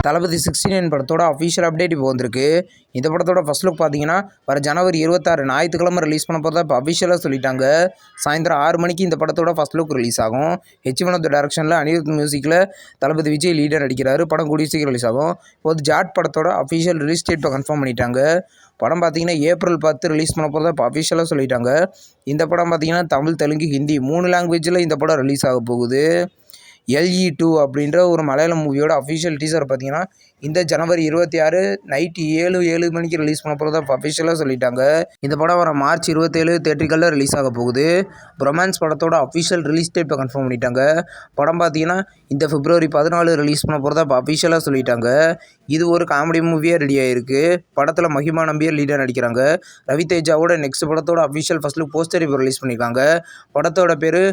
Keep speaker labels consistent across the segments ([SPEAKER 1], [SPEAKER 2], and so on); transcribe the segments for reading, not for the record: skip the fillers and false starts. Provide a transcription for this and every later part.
[SPEAKER 1] தளபதி 69 படத்தோட official update இப்போ வந்திருக்கு. இந்த படத்தோட ஃபர்ஸ்ட் லுக் பார்த்தீங்கன்னா வர ஜனவரி 26 ஞாயிற்றுக்கிழமை ரிலீஸ் பண்ண போகிறதா இப்போ அஃபிஷியலாக சொல்லிட்டாங்க. சாயந்தரம் 6 மணிக்கு இந்த படத்தோட ஃபர்ஸ்ட் லுக் ரிலீஸ் ஆகும். H1 டைரக்ஷனில் அனிருத் மியூசிக்கில் தளபதி விஜய் லீடர் நடிக்கிறாரு. படம் கூடிய சீக்கிரம் ரிலீஸ் ஆகும். இப்போது ஜாட் படத்தோட அஃபிஷியல் ரிலீஸ் டேட் இப்போ கன்ஃபார்ம் பண்ணிட்டாங்க. படம் பார்த்தீங்கன்னா ஏப்ரல் 10 ரிலீஸ் பண்ண போகிறதா இப்போ அஃபிஷியலாக சொல்லிட்டாங்க. இந்த படம் பார்த்தீங்கன்னா தமிழ், தெலுங்கு, ஹிந்தி 3 லாங்குவேஜில் இந்த படம் ரிலீஸ் ஆக போகுது. LE2 அப்படின்ற ஒரு மலையாளம் மூவியோட அஃபிஷியல் டீசர் பார்த்தீங்கன்னா இந்த ஜனவரி 26 நைட்டு 7 மணிக்கு ரிலீஸ் பண்ண போகிறதா இப்போ அஃபிஷியலாக சொல்லிட்டாங்க. இந்த படம் வர மார்ச் 27 தேட்டரிக்கலில் ரிலீஸ் ஆக போகுது. ரொமான்ஸ் படத்தோட அஃபிஷியல் ரிலீஸ் டேட் இப்போ கன்ஃபார்ம் பண்ணிட்டாங்க. படம் பார்த்தீங்கன்னா இந்த பிப்ரவரி 14 ரிலீஸ் பண்ண போகிறதா இப்போ அஃபிஷியலாக சொல்லிட்டாங்க. இது ஒரு காமெடி மூவியாக ரெடி ஆகிருக்கு. படத்தில் மஹிமா நம்பியார் லீடர் நடிக்கிறாங்க. ரவி தேஜாவோட நெக்ஸ்ட் படத்தோட அஃபிஷியல் ஃபர்ஸ்ட் லுக் போஸ்டர் இப்போ ரிலீஸ் பண்ணியிருக்காங்க. படத்தோட பேர்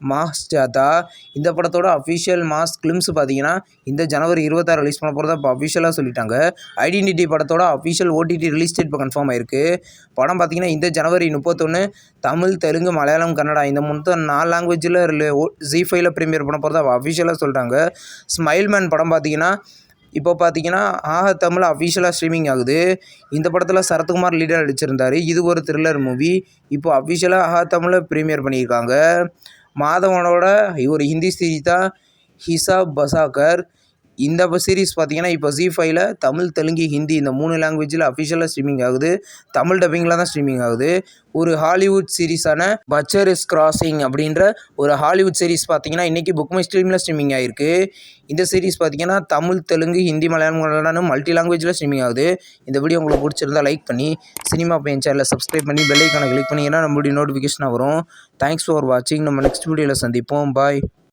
[SPEAKER 1] மாஸ் ஜாதா. இந்த படத்தோட அஃபிஷியல் மாஸ் கிளிம்ஸ் பார்த்தீங்கன்னா இந்த ஜனவரி 26 ரிலீஸ் பண்ண போகிறதா இப்போ அஃபிஷியலாக சொல்லிட்டாங்க. ஐடென்டிட்டி படத்தோட அஃபிஷியல் OTT ரிலீஸ் டேட் இப்போ கன்ஃபார்ம் ஆயிருக்கு. படம் பார்த்தீங்கன்னா இந்த ஜனவரி 31 தமிழ், தெலுங்கு, மலையாளம், கன்னடா இந்த மொத்தம் 4 லாங்குவேஜில் ZEE5ல ப்ரீமியர் பண்ண போகிறதா அஃபிஷியலாக சொல்லிட்டாங்க. ஸ்மைல்மேன் படம் பார்த்தீங்கன்னா இப்போ பார்த்தீங்கன்னா தமிழ் அஃபிஷியலாக ஸ்ட்ரீமிங் ஆகுது. இந்த படத்தில் சரத்குமார் லீடர் நடிச்சிருந்தார். இது ஒரு த்ரில்லர் மூவி. இப்போ அஃபிஷியலாக தமிழில் ப்ரீமியர் பண்ணியிருக்காங்க. மாதவனோட ஒரு ஹிந்தி சீரிஸ் தான் ஹிசாப் பசாகர். இந்த சீரிஸ் பார்த்தீங்கன்னா இப்போ ZEE5ல தமிழ், தெலுங்கு, ஹிந்தி இந்த 3 லாங்குவேஜில் அஃபிஷியலாக ஸ்ட்ரீமிங் ஆகுது. தமிழ் டப்பிங்கில் தான் ஸ்ட்ரீமிங் ஆகுது. ஒரு ஹாலிவுட் சீரிஸான பச்சர் இஸ் கிராசிங் அப்படின்ற ஒரு ஹாலிவுட் சீரிஸ் பார்த்தீங்கன்னா இன்றைக்கி புக் மை ஸ்ட்ரீமில் ஸ்ட்ரீமிங் ஆகிருக்கு. இந்த சீரிஸ் பார்த்தீங்கன்னா தமிழ், தெலுங்கு, ஹிந்தி, மலையாளம், கன்னடம் மல்டி லாங்குவேஜில் ஸ்ட்ரீமிங் ஆகுது. இந்த வீடியோ உங்களுக்கு பிடிச்சிருந்தா லைக் பண்ணி சினிமா பையன் சேனலை சப்ஸ்கிரைப் பண்ணி பெல் ஐக்கானை கிளிக் பண்ணிங்கன்னா நம்மளுடைய நோட்டிஃபிகேஷனாக வரும். தேங்க்ஸ் ஃபார் வாட்சிங். நம்ம நெக்ஸ்ட் வீடியோவில் சந்திப்போம். பாய்.